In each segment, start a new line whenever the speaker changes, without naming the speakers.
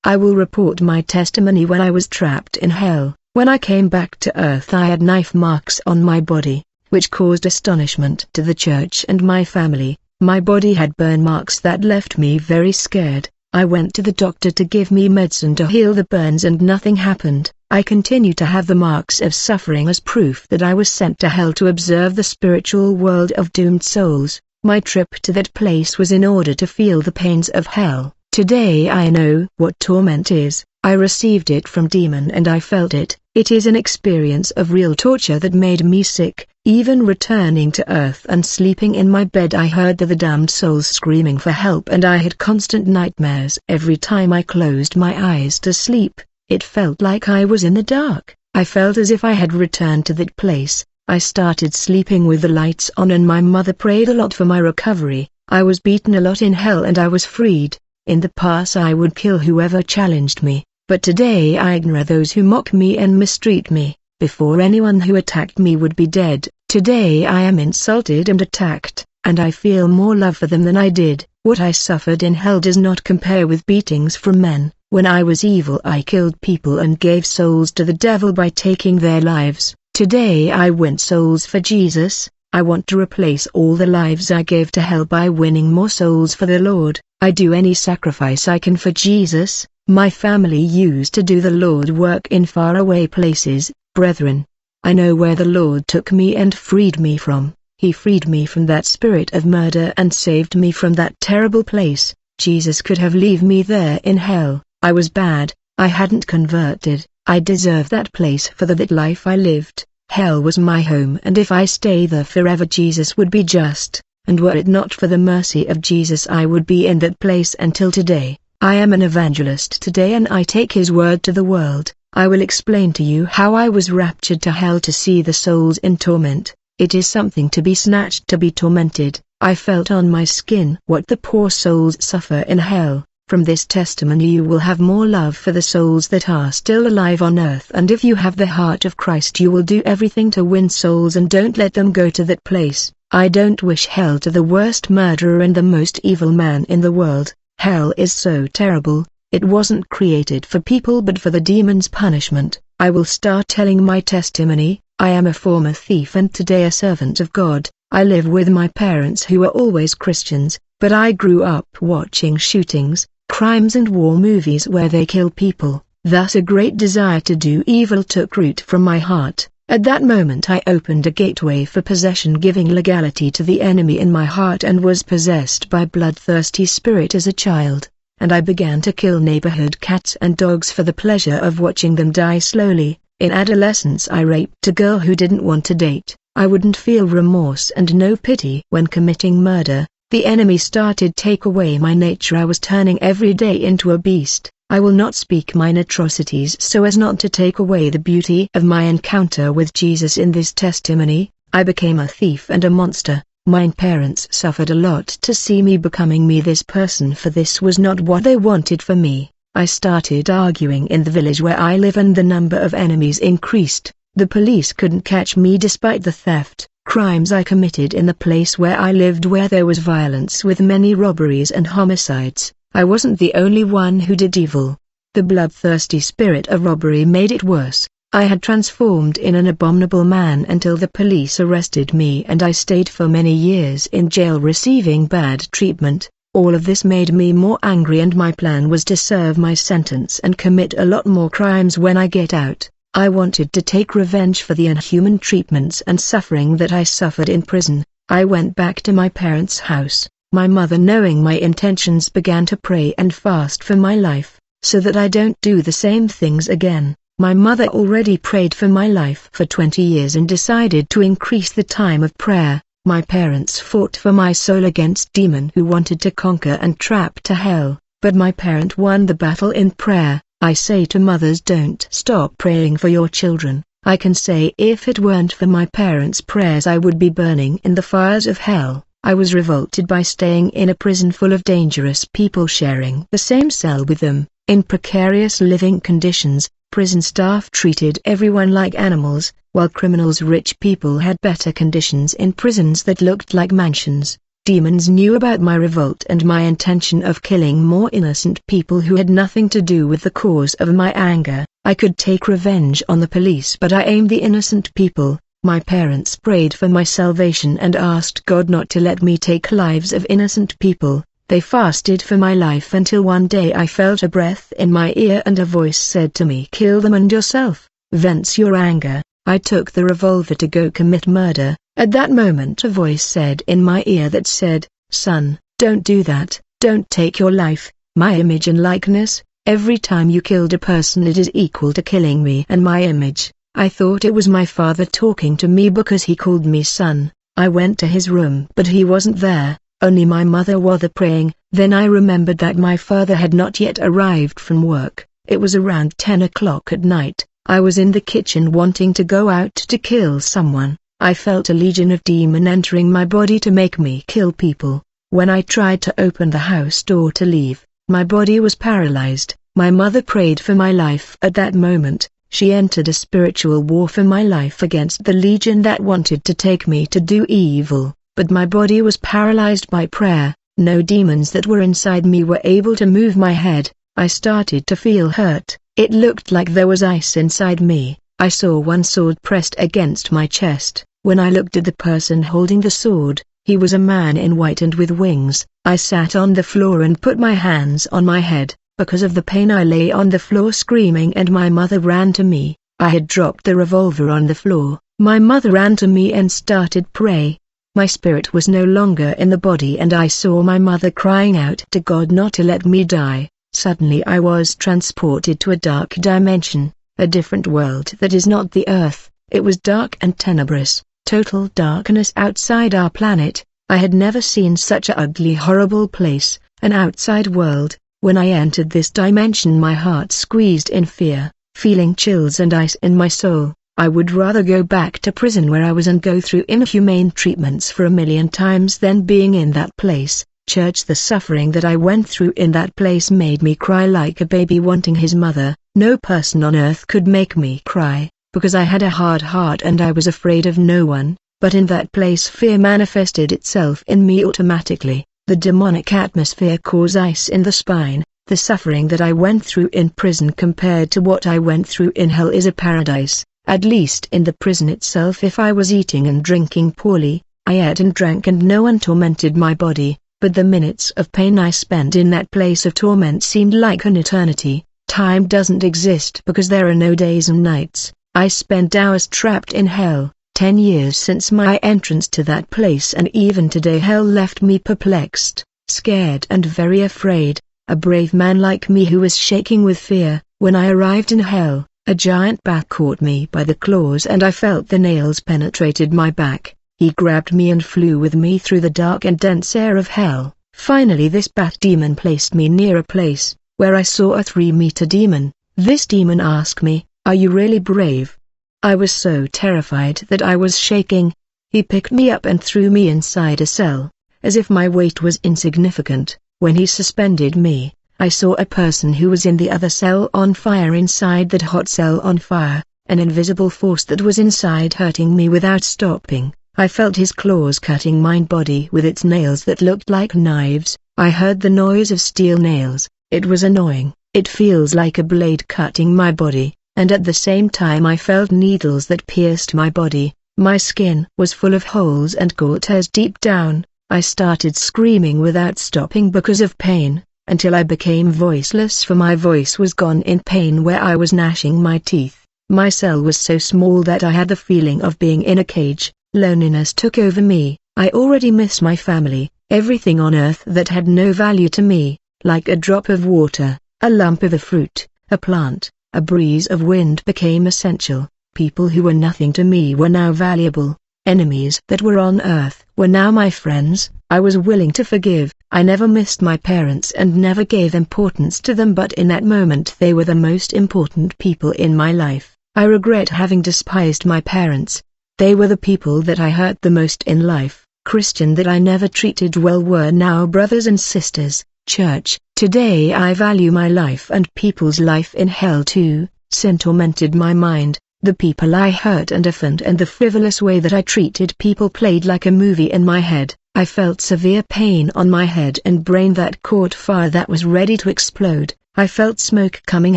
I will report my testimony when I was trapped in hell. When I came back to earth I had knife marks on my body, which caused astonishment to the church and my family. My body had burn marks that left me very scared. I went to the doctor to give me medicine to heal the burns and nothing happened. I continue to have the marks of suffering as proof that I was sent to hell to observe the spiritual world of doomed souls. My trip to that place was in order to feel the pains of hell. Today I know what torment is. I received it from demon and I felt it. It is an experience of real torture that made me sick. Even returning to earth and sleeping in my bed I heard the damned souls screaming for help and I had constant nightmares every time I closed my eyes to sleep. It felt like I was in the dark. I felt as if I had returned to that place. I started sleeping with the lights on and my mother prayed a lot for my recovery. I was beaten a lot in hell and I was freed. In the past I would kill whoever challenged me, but today I ignore those who mock me and mistreat me. Before anyone who attacked me would be dead, today I am insulted and attacked, and I feel more love for them than I did. What I suffered in hell does not compare with beatings from men. When I was evil I killed people and gave souls to the devil by taking their lives. Today I win souls for Jesus. I want to replace all the lives I gave to hell by winning more souls for the Lord. I do any sacrifice I can for Jesus. My family used to do the Lord work in faraway places, brethren. I know where the Lord took me and freed me from. He freed me from that spirit of murder and saved me from that terrible place. Jesus could have left me there in hell. I was bad, I hadn't converted, I deserved that place for that life I lived. Hell was my home and if I stay there forever Jesus would be just, and were it not for the mercy of Jesus I would be in that place until today. I am an evangelist today and I take his word to the world. I will explain to you how I was raptured to hell to see the souls in torment. It is something to be snatched to be tormented. I felt on my skin what the poor souls suffer in hell. From this testimony you will have more love for the souls that are still alive on earth and if you have the heart of Christ you will do everything to win souls and don't let them go to that place. I don't wish hell to the worst murderer and the most evil man in the world. Hell is so terrible, it wasn't created for people but for the demons' punishment. I will start telling my testimony. I am a former thief and today a servant of God. I live with my parents who were always Christians, but I grew up watching shootings, crimes and war movies where they kill people. Thus a great desire to do evil took root from my heart. At that moment I opened a gateway for possession, giving legality to the enemy in my heart, and was possessed by bloodthirsty spirit as a child, and I began to kill neighborhood cats and dogs for the pleasure of watching them die slowly. In adolescence I raped a girl who didn't want to date. I wouldn't feel remorse and no pity when committing murder. The enemy started take away my nature. I was turning every day into a beast. I will not speak mine atrocities so as not to take away the beauty of my encounter with Jesus in this testimony. I became a thief and a monster. Mine parents suffered a lot to see me becoming me, this person, for this was not what they wanted for me. I started arguing in the village where I live and the number of enemies increased. The police couldn't catch me despite the theft, crimes I committed in the place where I lived, where there was violence with many robberies and homicides. I wasn't the only one who did evil. The bloodthirsty spirit of robbery made it worse. I had transformed in an abominable man until the police arrested me and I stayed for many years in jail receiving bad treatment. All of this made me more angry and my plan was to serve my sentence and commit a lot more crimes when I get out. I wanted to take revenge for the inhuman treatments and suffering that I suffered in prison. I went back to my parents' house. My mother, knowing my intentions, began to pray and fast for my life, so that I don't do the same things again. My mother already prayed for my life for 20 years and decided to increase the time of prayer. My parents fought for my soul against demon who wanted to conquer and trap to hell, but my parent won the battle in prayer. I say to mothers, don't stop praying for your children. I can say if it weren't for my parents' prayers I would be burning in the fires of hell. I was revolted by staying in a prison full of dangerous people, sharing the same cell with them, in precarious living conditions. Prison staff treated everyone like animals, while criminals, rich people, had better conditions in prisons that looked like mansions. Demons knew about my revolt and my intention of killing more innocent people who had nothing to do with the cause of my anger. I could take revenge on the police, but I aimed the innocent people. My parents prayed for my salvation and asked God not to let me take lives of innocent people. They fasted for my life until one day I felt a breath in my ear and a voice said to me, "Kill them and yourself. Vent your anger." I took the revolver to go commit murder. At that moment a voice said in my ear that said, "Son, don't do that, don't take your life, my image and likeness. Every time you killed a person it is equal to killing me and my image." I thought it was my father talking to me because he called me son. I went to his room but he wasn't there, only my mother was there praying. Then I remembered that my father had not yet arrived from work. It was around 10 o'clock at night. I was in the kitchen wanting to go out to kill someone. I felt a legion of demons entering my body to make me kill people. When I tried to open the house door to leave, my body was paralyzed. My mother prayed for my life at that moment. She entered a spiritual war for my life against the legion that wanted to take me to do evil, but my body was paralyzed by prayer. No demons that were inside me were able to move my head. I started to feel hurt. It looked like there was ice inside me. I saw one sword pressed against my chest. When I looked at the person holding the sword, he was a man in white and with wings. I sat on the floor and put my hands on my head. Because of the pain I lay on the floor screaming and my mother ran to me. I had dropped the revolver on the floor. My mother ran to me and started pray. My spirit was no longer in the body and I saw my mother crying out to God not to let me die. Suddenly I was transported to a dark dimension, a different world that is not the earth. It was dark and tenebrous, total darkness outside our planet. I had never seen such a ugly, horrible place, an outside world. When I entered this dimension my heart squeezed in fear, feeling chills and ice in my soul. I would rather go back to prison where I was and go through inhumane treatments for 1,000,000 times than being in that place. Church, the suffering that I went through in that place made me cry like a baby wanting his mother. No person on earth could make me cry, because I had a hard heart and I was afraid of no one, but in that place fear manifested itself in me automatically. The demonic atmosphere caused ice in the spine. The suffering that I went through in prison compared to what I went through in hell is a paradise. At least in the prison itself, if I was eating and drinking poorly, I ate and drank and no one tormented my body. But the minutes of pain I spent in that place of torment seemed like an eternity. Time doesn't exist because there are no days and nights. I spent hours trapped in hell. 10 years since my entrance to that place, and even today hell left me perplexed, scared and very afraid. A brave man like me who was shaking with fear. When I arrived in hell, a giant bat caught me by the claws and I felt the nails penetrated my back. He grabbed me and flew with me through the dark and dense air of hell. Finally this bat demon placed me near a place where I saw a 3-meter demon. This demon asked me, "Are you really brave?" I was so terrified that I was shaking. He picked me up and threw me inside a cell, as if my weight was insignificant. When he suspended me, I saw a person who was in the other cell on fire, inside that hot cell on fire, an invisible force that was inside hurting me without stopping. I felt his claws cutting my body with its nails that looked like knives. I heard the noise of steel nails. It was annoying. It feels like a blade cutting my body, and at the same time I felt needles that pierced my body. My skin was full of holes and gore tears deep down. I started screaming without stopping because of pain, until I became voiceless, for my voice was gone in pain where I was gnashing my teeth. My cell was so small that I had the feeling of being in a cage. Loneliness took over me. I already missed my family, everything on earth that had no value to me, like a drop of water, a lump of a fruit, a plant, a breeze of wind became essential. People who were nothing to me were now valuable. Enemies that were on earth were now my friends. I was willing to forgive. I never missed my parents and never gave importance to them, but in that moment they were the most important people in my life. I regret having despised my parents. They were the people that I hurt the most in life. Christian that I never treated well were now brothers and sisters. Church, today I value my life and people's life in hell too. Sin tormented my mind. The people I hurt and offended and the frivolous way that I treated people played like a movie in my head. I felt severe pain on my head and brain that caught fire that was ready to explode. I felt smoke coming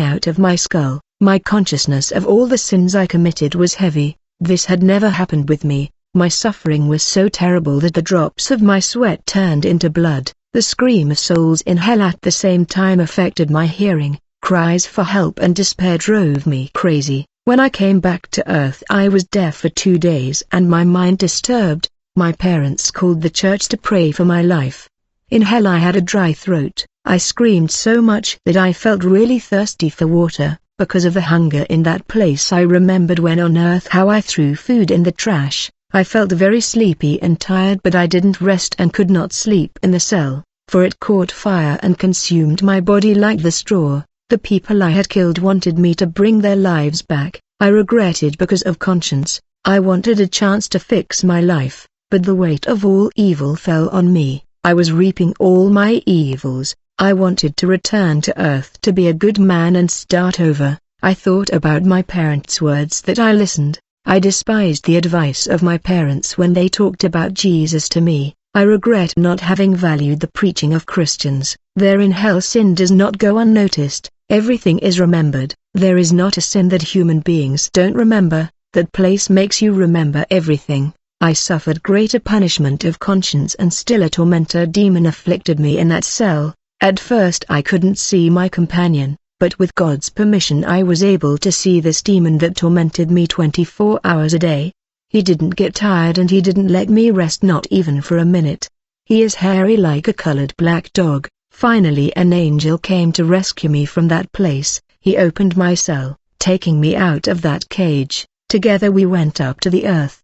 out of my skull. My consciousness of all the sins I committed was heavy. This had never happened with me. My suffering was so terrible that the drops of my sweat turned into blood. The scream of souls in hell at the same time affected my hearing. Cries for help and despair drove me crazy. When I came back to earth I was deaf for 2 days and my mind disturbed. My parents called the church to pray for my life. In hell I had a dry throat. I screamed so much that I felt really thirsty for water. Because of the hunger in that place I remembered when on earth how I threw food in the trash. I felt very sleepy and tired but I didn't rest and could not sleep in the cell, for it caught fire and consumed my body like the straw. The people I had killed wanted me to bring their lives back. I regretted because of conscience. I wanted a chance to fix my life, but the weight of all evil fell on me. I was reaping all my evils. I wanted to return to earth to be a good man and start over. I thought about my parents' words that I listened. I despised the advice of my parents when they talked about Jesus to me. I regret not having valued the preaching of Christians. There in hell sin does not go unnoticed. Everything is remembered. There is not a sin that human beings don't remember. That place makes you remember everything. I suffered greater punishment of conscience and still a tormentor demon afflicted me in that cell. At first I couldn't see my companion, but with God's permission I was able to see this demon that tormented me 24 hours a day. He didn't get tired and he didn't let me rest not even for a minute. He is hairy like a colored black dog. Finally an angel came to rescue me from that place. He opened my cell, taking me out of that cage. Together we went up to the earth.